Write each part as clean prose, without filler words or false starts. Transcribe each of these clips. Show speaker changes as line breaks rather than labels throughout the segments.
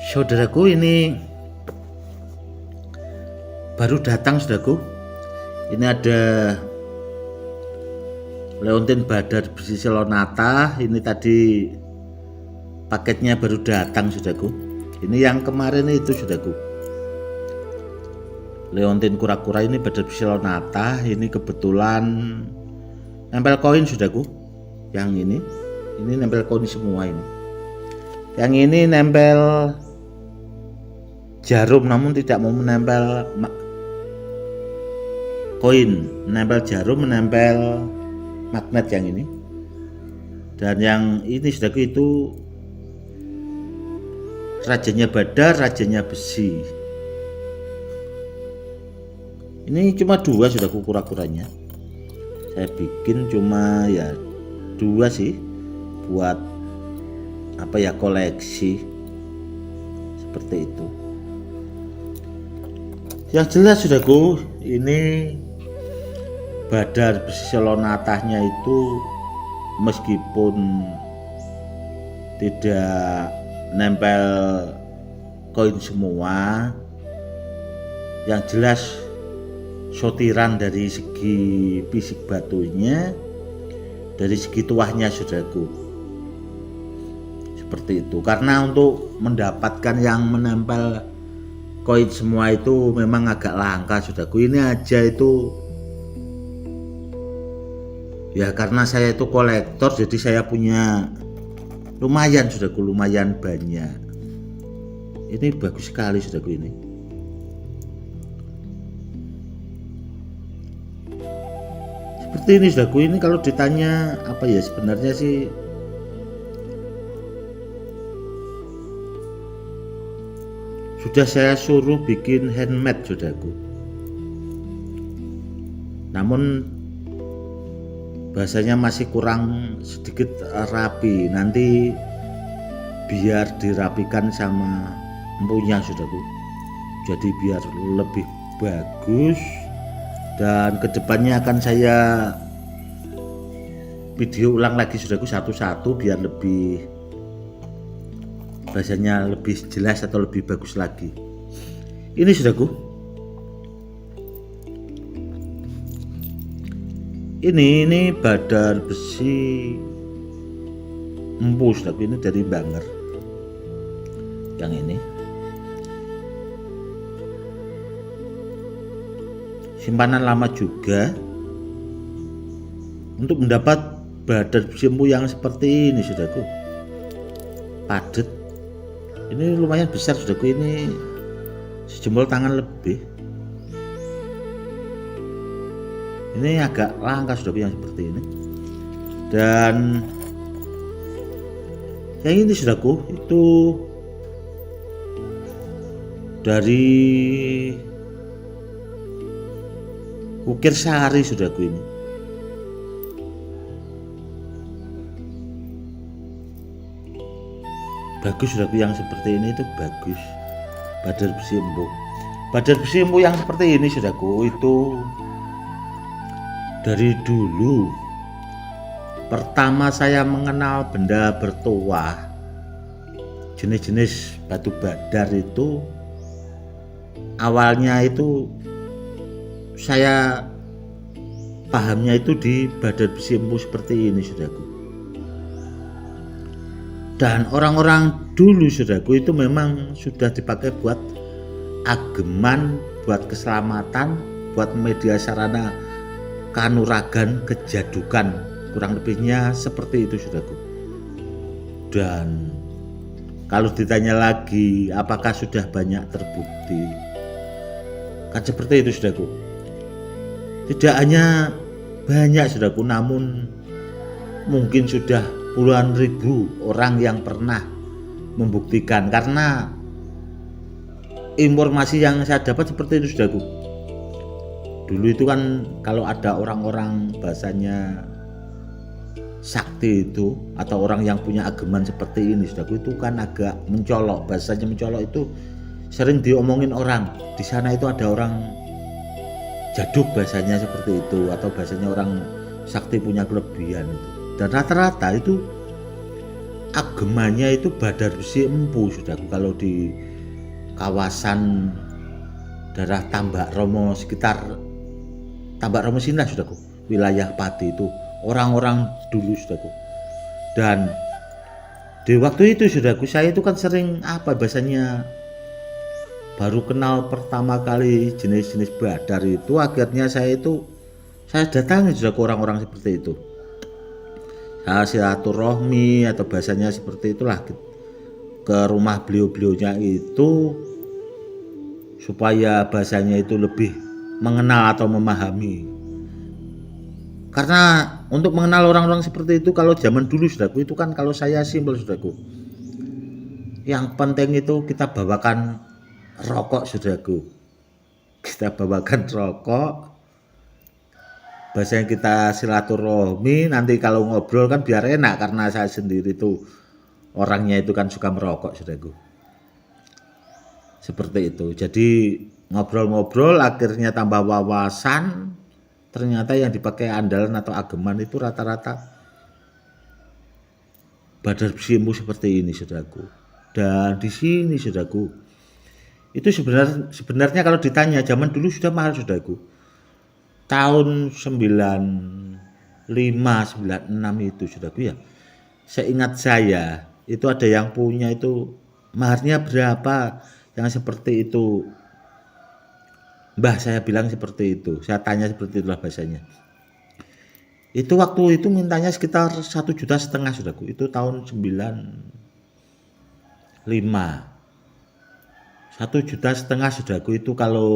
Saudaraku, ini baru datang saudaraku. Ini ada Leontin Badar Besi Selonata. Ini tadi paketnya baru datang saudaraku. Ini yang kemarin itu saudaraku, Leontin kura-kura ini Badar Besi Selonata. Ini kebetulan nempel koin saudaraku. Yang ini nempel koin semua ini. Yang ini nempel jarum namun tidak mau menempel koin, menempel jarum, menempel magnet yang ini. Dan yang ini saudaraku itu rajanya Badar, rajanya besi. Ini cuma dua saudaraku kura-kuranya. Saya bikin cuma ya dua sih, buat apa ya, koleksi seperti itu. Yang jelas saudaraku, ini Badar Besi Selonatanya itu meskipun tidak nempel koin semua, yang jelas sortiran dari segi fisik batunya, dari segi tuahnya saudaraku, seperti itu. Karena untuk mendapatkan yang menempel koin semua itu memang agak langka saudaraku. Ini aja itu ya, karena saya itu kolektor, jadi saya punya lumayan saudaraku, lumayan banyak. Ini bagus sekali saudaraku. Ini seperti ini saudaraku. Ini kalau ditanya apa ya, sebenarnya sih sudah saya suruh bikin handmade saudaraku, namun bahasanya masih kurang sedikit rapi. Nanti biar dirapikan sama empunya saudaraku, jadi biar lebih bagus. Dan kedepannya akan saya video ulang lagi saudaraku satu-satu biar lebih, bahasanya lebih jelas atau lebih bagus lagi. Ini saudaraku, ini Badar Besi empu saudaraku. Ini dari Banger. Yang ini simpanan lama juga. Untuk mendapat Badar Besi empu yang seperti ini saudaraku, padat. Ini lumayan besar saudaraku, ini sejempol tangan lebih. Ini agak langka saudaraku yang seperti ini. Dan yang ini saudaraku itu dari Ukir Sari saudaraku. Ini bagus saudaraku, yang seperti ini itu bagus. Badar Besi empu. Badar Besi empu yang seperti ini saudaraku itu dari dulu pertama saya mengenal benda bertuah jenis-jenis batu badar itu, awalnya itu saya pahamnya itu di Badar Besi empu seperti ini saudaraku. Dan orang-orang dulu saudaraku itu memang sudah dipakai buat ageman, buat keselamatan, buat media sarana kanuragan, kejadukan, kurang lebihnya seperti itu saudaraku. Dan kalau ditanya lagi apakah sudah banyak terbukti, kan seperti itu saudaraku. Tidak hanya banyak saudaraku, namun mungkin sudah puluhan ribu orang yang pernah membuktikan. Karena informasi yang saya dapat seperti itu saudaraku. Dulu itu kan kalau ada orang-orang bahasanya sakti itu, atau orang yang punya ageman seperti ini saudaraku, itu kan agak mencolok. Bahasanya mencolok itu sering diomongin orang, di sana itu ada orang jaduk, bahasanya seperti itu, atau bahasanya orang sakti punya kelebihan itu. Dan rata-rata itu agemanya itu Badar Besi Empu saudaraku. Kalau di kawasan daerah Tambak Romo, sekitar Tambak Romo Sinah saudaraku, wilayah Pati itu orang-orang dulu saudaraku. Dan di waktu itu saudaraku, saya itu kan sering bahasanya baru kenal pertama kali jenis-jenis badar itu, akhirnya saya datangi saudaraku orang-orang seperti itu. Saya silaturahmi atau bahasanya seperti itulah ke rumah beliau-beliaunya itu, supaya bahasanya itu lebih mengenal atau memahami. Karena untuk mengenal orang-orang seperti itu, kalau zaman dulu saudaraku itu kan, kalau saya simpel saudaraku, yang penting itu kita bawakan rokok saudaraku. Kita bawakan rokok, bahasanya kita silaturahmi. Nanti kalau ngobrol kan biar enak, karena saya sendiri tuh orangnya itu kan suka merokok saudaraku. Seperti itu. Jadi ngobrol-ngobrol akhirnya tambah wawasan. Ternyata yang dipakai andalan atau ageman itu rata-rata Badar Besi Empu seperti ini saudaraku. Dan di sini saudaraku, itu sebenarnya kalau ditanya zaman dulu sudah mahal saudaraku. Tahun 95, 96 itu saudaraku ya. Seingat saya itu ada yang punya itu maharnya berapa, yang seperti itu. Mbah, saya bilang seperti itu, saya tanya seperti itulah bahasanya. Itu waktu itu mintanya sekitar 1,5 juta saudaraku. Itu tahun 95. 1,5 juta saudaraku itu kalau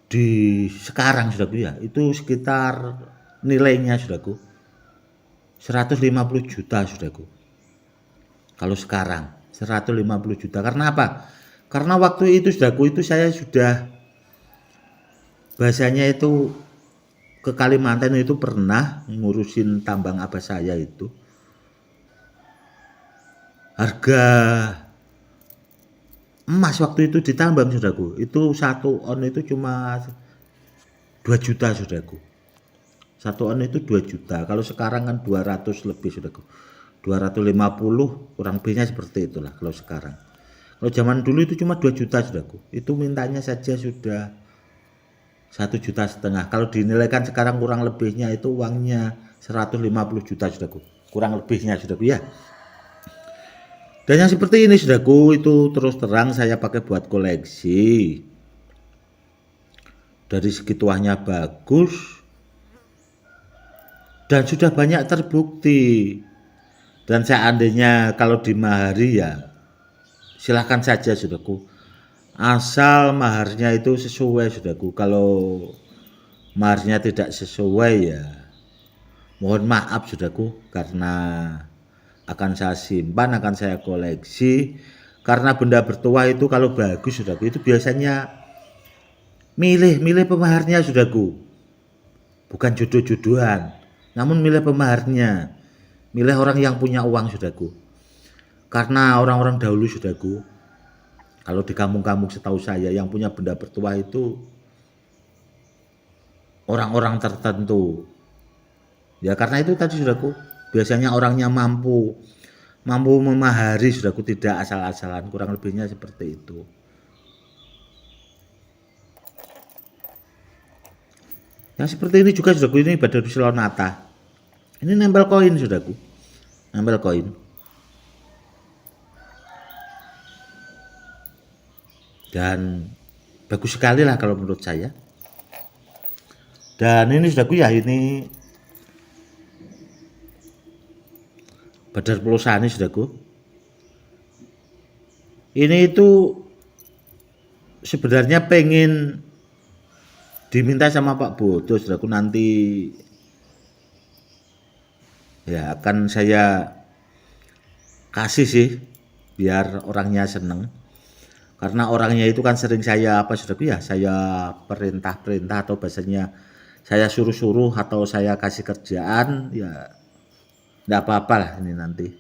di sekarang saudaraku ya, itu sekitar nilainya saudaraku 150 juta saudaraku. Kalau sekarang 150 juta. Karena apa? Karena waktu itu saudaraku itu saya sudah bahasanya itu ke Kalimantan, itu pernah ngurusin tambang abah saya itu. Harga emas waktu itu ditambang saudaraku, itu 1 on itu cuma 2 juta saudaraku. 1 on itu 2 juta. Kalau sekarang kan 200 lebih saudaraku. 250 kurang lebihnya seperti itulah kalau sekarang. Kalau zaman dulu itu cuma 2 juta saudaraku. Itu mintanya saja sudah 1,5 juta. Kalau dinilaikan sekarang kurang lebihnya itu uangnya 150 juta saudaraku. Kurang lebihnya saudaraku ya. Dan yang seperti ini saudaraku itu terus terang saya pakai buat koleksi. Dari segi tuahnya bagus. Dan sudah banyak terbukti. Dan seandainya kalau dimahari ya silahkan saja saudaraku, asal maharnya itu sesuai saudaraku. Kalau maharnya tidak sesuai ya mohon maaf saudaraku, karena akan saya simpan, akan saya koleksi. Karena benda bertuah itu kalau bagus saudaraku itu biasanya milih pemaharnya saudaraku, bukan jodoh-jodohan, namun milih pemaharnya, milih orang yang punya uang saudaraku. Karena orang-orang dahulu saudaraku, kalau di kampung-kampung setahu saya yang punya benda bertuah itu orang-orang tertentu. Ya karena itu tadi saudaraku, biasanya orangnya mampu memahari saudaraku, tidak asal-asalan, kurang lebihnya seperti itu. Yang seperti ini juga saudaraku, ini Badar Besi Lonata. Ini nempel koin saudaraku, nempel koin. Dan bagus sekali lah kalau menurut saya. Dan ini saudaraku ya, ini Badar Pelosani saudaraku. Ini itu sebenarnya pengen diminta sama Pak Bodo saudaraku, nanti ya akan saya kasih sih biar orangnya seneng. Karena orangnya itu kan sering saya saudaraku ya, saya perintah atau bahasanya saya suruh-suruh atau saya kasih kerjaan ya enggak apa-apa lah ini nanti.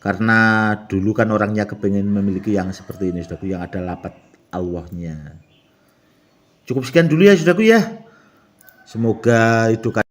Karena dulu kan orangnya kepengen memiliki yang seperti ini saudaraku, yang ada lapat Allahnya. Cukup sekian dulu ya saudaraku ya. Semoga hidup